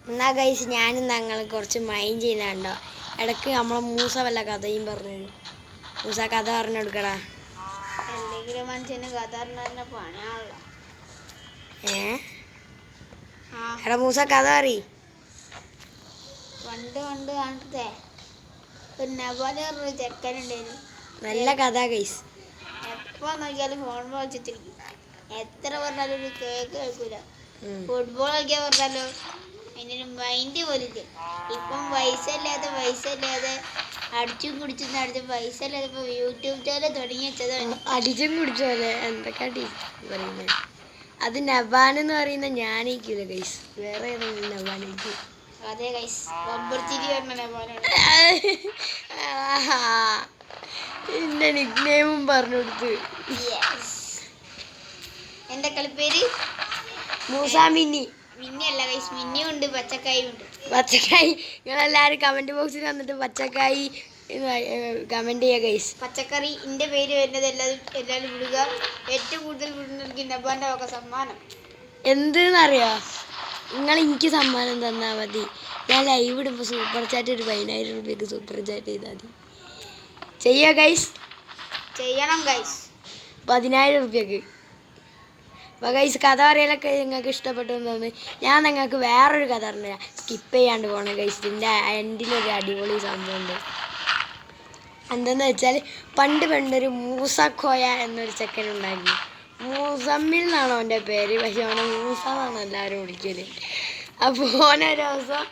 എന്നാ ഗൈസ് ഞാനും ഞങ്ങൾ കുറച്ച് മൈൻഡ് ചെയ്യുന്നുണ്ടോ. ഇടയ്ക്ക് നമ്മളെ മൂസ വല്ല കഥയും പറഞ്ഞു. മൂസ കഥ പറഞ്ഞു കൊടുക്കടാ. എന്തെങ്കിലും മനുഷ്യന് കഥ പറഞ്ഞ പണിയാണല്ലോ. എടാ മൂസ കഥ പറ. പണ്ട് പണ്ട് കാണട്ടെ, പിന്നെ പോലെ ചെക്കനുണ്ടായിരുന്നു. നല്ല കഥ ഗൈസ്. എപ്പോ നോക്കിയാലും ഫോൺ വെച്ചിട്ടിരിക്കും. എത്ര പറഞ്ഞാലും ഒരു കേക്ക് കേൾക്കൂല. ഫുട്ബോൾ കളിക്കാൻ പറഞ്ഞാലോ അതിനൊരു മൈൻഡ് പോലില്ല. ഇപ്പം പൈസ ഇല്ലാതെ അടിച്ചും കുടിച്ചും നടന്ന് പൈസ ഇല്ലാതെ ഇപ്പൊ യൂട്യൂബ് ചാനൽ തുടങ്ങി വെച്ചതാണ്. അടിച്ചും കുടിച്ചോലെ എന്തൊക്കെ പറയുന്നത്. അത് നബാനെന്ന് പറയുന്ന ഞാനേക്കില്ല ഗൈസ്, വേറെ ഏതെങ്കിലും നബാനേക്ക്. അതെ ഗൈസ്, ബമ്പർച്ചിരി പറഞ്ഞ നബാനാണ്. എന്റെ നിക്നെയിമും പറഞ്ഞു കൊടുത്ത്. എന്റെ കളിപ്പേര് മൂസ മിന്നി. മിന്നി അല്ല ഗൈസ്, മിന്നിയും ഉണ്ട് പച്ചക്കായും ഉണ്ട്. പച്ചക്കായി നിങ്ങളെല്ലാവരും കമന്റ് ബോക്സിൽ വന്നിട്ട് പച്ചക്കായി കമന്റ് ചെയ്യുക ഗൈസ്. പച്ചക്കറി എന്റെ പേര് വരുന്നത് എല്ലാവരും വിടുക. ഏറ്റവും കൂടുതൽ വിടുന്നവർക്ക് നബാന്റെ ഒക്കെ സമ്മാനം. എന്തെന്നറിയോ, നിങ്ങൾ എനിക്ക് സമ്മാനം തന്നാൽ മതി. ഞാൻ ലൈവ് ഇടുമ്പോൾ സൂപ്പർ ചാറ്റ് ഒരു 10,000 രൂപയ്ക്ക് സൂപ്പർ ചാറ്റ് ചെയ്താൽ മതി. ചെയ്യാ ഗൈസ്, ചെയ്യണം ഗൈസ്. 10,000 രൂപയ്ക്ക്. അപ്പോൾ ഗൈസ് കഥ പറയലൊക്കെ നിങ്ങൾക്ക് ഇഷ്ടപ്പെട്ടു എന്ന് തോന്നുന്നു. ഞാൻ നിങ്ങൾക്ക് വേറൊരു കഥ പറഞ്ഞുതരാം. സ്കിപ്പ് ചെയ്യാണ്ട് പോകണം ഗൈസ്. ഇതിൻ്റെ എൻഡിലൊരു അടിപൊളി സംഭവമുണ്ട്. എന്തെന്ന് വെച്ചാൽ പണ്ടൊരു മൂസക്കോയ എന്നൊരു ചെക്കൻ ഉണ്ടായിരുന്നു. മൂസമ്മിൽ എന്നാണോ അവൻ്റെ പേര്, പക്ഷെ അവനെ മൂസ എന്നാണ് എല്ലാവരും വിളിക്കല്. അപ്പോൾ ഓനൊരു ദിവസം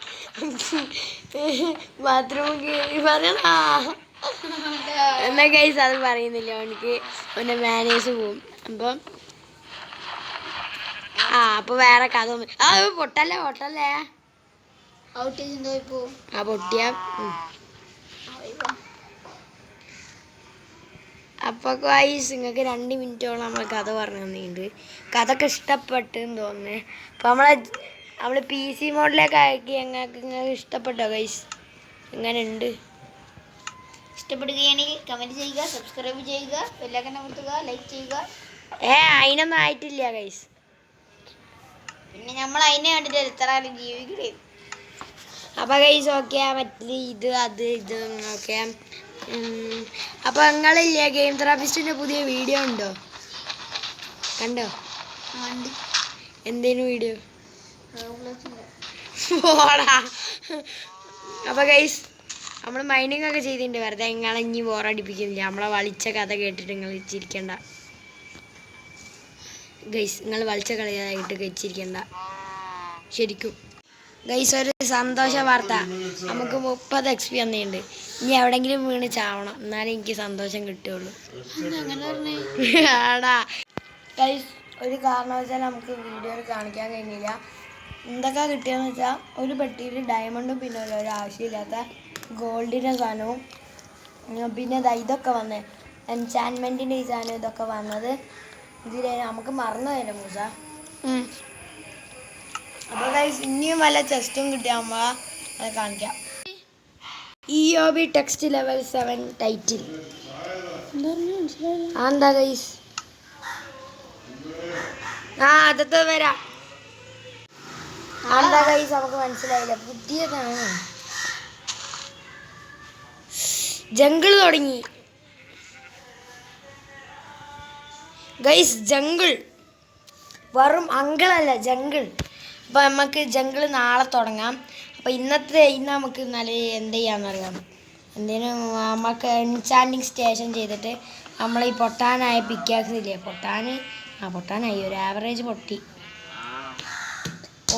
ബാത്റൂമിൽ കയറി പറയണ എന്നാ ഗൈസ് അത് പറയുന്നില്ല. അവനക്ക് അവൻ്റെ മാനേഴ്സ് പോവും. അപ്പം അപ്പോൾ വേറെ കഥ പൊട്ടല്ലേ ഔട്ട് പൊട്ടിയ. അപ്പോൾ ഗൈസ് നിങ്ങൾക്ക് 2 മിനിറ്റോളം നമ്മൾ കഥ പറഞ്ഞു തന്നിട്ടുണ്ട്. കഥയൊക്കെ ഇഷ്ടപ്പെട്ടെന്ന് തോന്നുന്നു. അപ്പോൾ നമ്മൾ PC മോഡിലേക്ക് ആക്കി നിങ്ങൾക്ക് ഇഷ്ടപ്പെട്ടോ ഗൈസ്? എങ്ങനെയുണ്ട്? ഇഷ്ടപ്പെടുകയാണെങ്കിൽ കമൻറ്റ് ചെയ്യുക, സബ്സ്ക്രൈബ് ചെയ്യുക, ബെല്ലൈക്കൺ അമർത്തുക, ലൈക്ക് ചെയ്യുക. അതിനൊന്നും ആയിട്ടില്ല ഗൈസ്. പിന്നെ നമ്മൾ അതിനെ കണ്ടിട്ട് എത്ര കാലം ജീവിക്കണേ. അപ്പോൾ ഗൈസ് ഓക്കെ പറ്റില്ല. ഇത് ഓക്കെ. അപ്പോൾ നിങ്ങളില്ലേ ഗെയിം തെറാപ്പിസ്റ്റിൻ്റെ പുതിയ വീഡിയോ ഉണ്ടോ? കണ്ടോ? എന്തേലും വീഡിയോ പോടാ. അപ്പോൾ ഗൈസ് നമ്മൾ മൈനിങ് ഒക്കെ ചെയ്തിട്ടുണ്ട്. വെറുതെ നിങ്ങളെ ഇനി ബോറടിപ്പിക്കുന്നില്ല. നമ്മളെ വളിച്ച കഥ കേട്ടിട്ട് നിങ്ങൾ ചിരിക്കണ്ട ഗൈസ്. നിങ്ങൾ വളിച്ച കളിയായിട്ട് കഴിച്ചിരിക്കണ്ട ശരിക്കും ഗൈസ്. ഒരു സന്തോഷ വാർത്ത, നമുക്ക് 30 XP വന്നിട്ടുണ്ട്. ഇനി എവിടെയെങ്കിലും വീണ് ചാവണം, എന്നാലേ എനിക്ക് സന്തോഷം കിട്ടുകയുള്ളൂ. ആടാ ഗൈസ്, ഒരു കാരണവശാലും നമുക്ക് വീഡിയോയിൽ കാണിക്കാൻ കഴിഞ്ഞില്ല. എന്തൊക്കെ കിട്ടിയെന്ന് വെച്ചാൽ ഒരു പെട്ടിയിൽ ഡയമണ്ടും പിന്നെ ഒരു ആവശ്യമില്ലാത്ത ഗോൾഡിൻ്റെ സാധനവും പിന്നെ ഇതൊക്കെ വന്നേ എൻചാൻമെൻറ്റിൻ്റെ ഈ സാധനം ഇതൊക്കെ വന്നത് ഇതിൽ നമുക്ക് മറന്നുപോയല്ലോ മൂസ. അപ്പോൾ ഗൈസ് ഇനിയും വല്ല ചെസ്റ്റും കിട്ടിയാകുമ്പോൾ അത് കാണിക്കാം. EOB text level 7 title. എന്താ ഗൈസ്? അതൊക്കെ വരാം. എന്താ ഗൈസ് നമുക്ക് മനസ്സിലായില്ല. പുതിയതാണ്. ജംഗിൾ തുടങ്ങി ഗൈസ്. ജംഗിൾ വെറും അങ്കിളല്ല, ജംഗിൾ. അപ്പോൾ നമുക്ക് ജംഗിൾ നാളെ തുടങ്ങാം. അപ്പോൾ ഇന്ന് നമുക്ക് നല്ല എന്ത് ചെയ്യാമെന്നറിയാം. എന്തിനും നമുക്ക് എൻചാൻറ്റിങ് സ്റ്റേഷൻ ചെയ്തിട്ട് നമ്മളീ പൊട്ടാനായ പിക്കാക്സ് ഇല്ലേ, പൊട്ടാനായി ഒരു ആവറേജ് പൊട്ടി.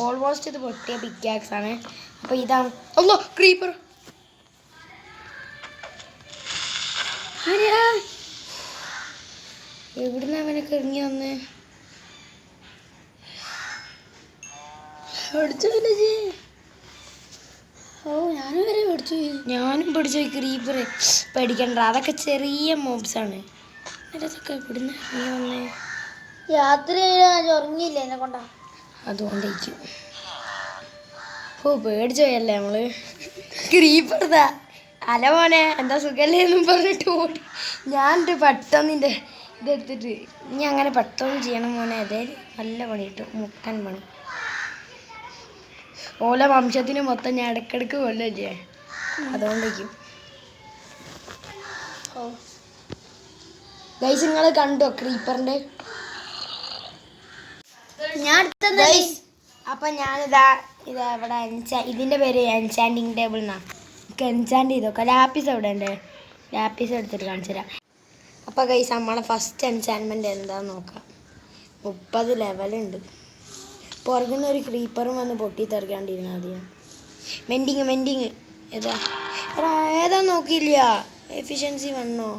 ഓൾമോസ്റ്റ് ഇത് പൊട്ടിയ പിക്കാക്സാണ്. അപ്പോൾ ഇതാണ്. ഒന്നോ ക്രീപ്പർ എവിടുന്ന് അവനൊക്കെ ഇറങ്ങി വന്ന് ഞാനും പഠിച്ചു ക്രീപ്പർ. പേടിക്കണ്ട, അതൊക്കെ ചെറിയ മോബ്സാണ്. അതൊക്കെ ഇവിടുന്ന് ഇറങ്ങി വന്നേ. രാത്രി ഉറങ്ങിയില്ല എന്നെ കൊണ്ടാ, അതുകൊണ്ടേക്കും. പേടിച്ചു പോയല്ലേ നമ്മള്. ക്രീപ്പർതാ അല മോനെ എന്താ സുഖല്ലേ എന്നും പറഞ്ഞിട്ട് ഓടി. ഞാനിട്ട് പെട്ടെന്നിൻ്റെ ഇതെടുത്തിട്ട് ഇനി അങ്ങനെ പെട്ടെന്ന് ചെയ്യണം മോനെ. അതേ നല്ല പണി കിട്ടും, മുട്ടൻ പണി. ഓല വംശത്തിന് മൊത്തം ഞാൻ ഇടയ്ക്കിടയ്ക്ക് കൊല്ലല്ലേ അതുകൊണ്ടേക്കും. ഗൈസ് നിങ്ങൾ കണ്ടോ ക്രീപ്പറിന്റെ? ഞാൻ അപ്പൊ ഞാനിതാ ഇവിടെ ഇതിന്റെ പേര് എൻചാൻഡിങ് ടേബിൾ എന്നാ. എനിക്ക് എൻചാൻഡ് ചെയ്തോക്കാം. ലാപ്പീസ് എവിടെ ഉണ്ട്? ലാപ്പീസ് എടുത്തിട്ട് കാണിച്ചു തരാം. അപ്പൊ ഗൈസ് നമ്മളെ ഫസ്റ്റ് എൻചാൻമെന്റ് എന്താന്ന് നോക്കാം. 30 ലെവലുണ്ട്. പുറകുന്ന ഒരു ക്രീപ്പറും വന്ന് പൊട്ടി തെറിക്കാണ്ടിരുന്നാൽ മതിയാ. മെൻഡിങ് ഏതാ നോക്കിയില്ല. എഫിഷ്യൻസി വന്നോ?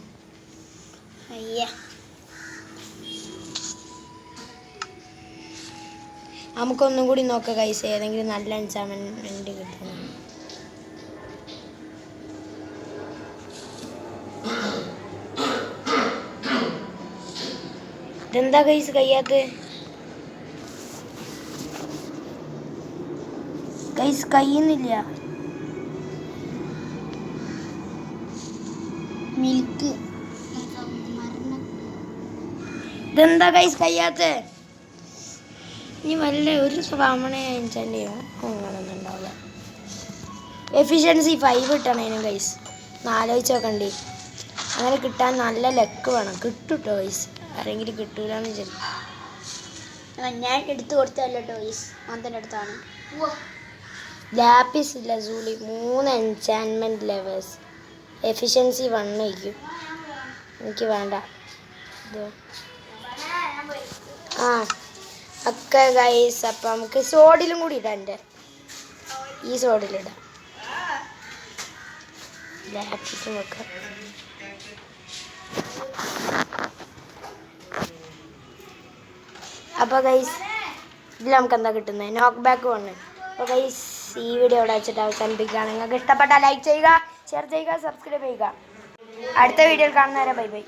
അയ്യ നമുക്കൊന്നും കൂടി നോക്കാം ഗൈസ്, ഏതെങ്കിലും നല്ല എൻചാൻമെന്റ് കിട്ടുന്നു. ഇതെന്താ ഗൈസ് കഴിയാത്ത? ഗൈസ് കഴിയുന്നില്ല. മിൽക്ക് ഇതെന്താ ഗൈസ് കഴിയാത്ത? ഇനി വല്ല ഒരു സ്വാമണ എൻചാൻഡ് ചെയ്യും അങ്ങനൊന്നും ഉണ്ടാവില്ല. എഫിഷ്യൻസി 5 കിട്ടണേനും ഗൈസ്. ആലോചിച്ച് നോക്കണ്ടേ. അങ്ങനെ കിട്ടാൻ നല്ല ലക്ക് വേണം. കിട്ടുട്ടോ ഗൈസ്. ആരെങ്കിലും കിട്ടൂലെന്ന് വിചാരിക്കും. ഞാൻ എടുത്തു കൊടുത്തല്ലോ ടോയ്സ്. അതിൻ്റെ അടുത്താണ്. Lapis lazuli 3 enchantment levels. Efficiency 1 ആയിരിക്കും. എനിക്ക് വേണ്ട ഇത്. ആ ഒക്കെ ഗൈസ്. അപ്പം നമുക്ക് സോഡിലും കൂടി ഇടാം. എൻ്റെ ഈ സോഡിലിടാം. ലാപ്പിസും വെക്കാം. അപ്പോൾ ഗൈസ് ഇതിൽ നമുക്ക് എന്താ കിട്ടുന്നത്? നോക്ക് ബാക്ക് വന്ന്. അപ്പോൾ ഗൈസ് ഈ വീഡിയോ ഇവിടെ വെച്ചിട്ട് അവസാനിപ്പിക്കുകയാണ്. നിങ്ങൾക്ക് ഇഷ്ടപ്പെട്ടാൽ ലൈക്ക് ചെയ്യുക, ഷെയർ ചെയ്യുക, സബ്സ്ക്രൈബ് ചെയ്യുക. അടുത്ത വീഡിയോയിൽ കാണുന്നവരെ ബൈ ബൈ.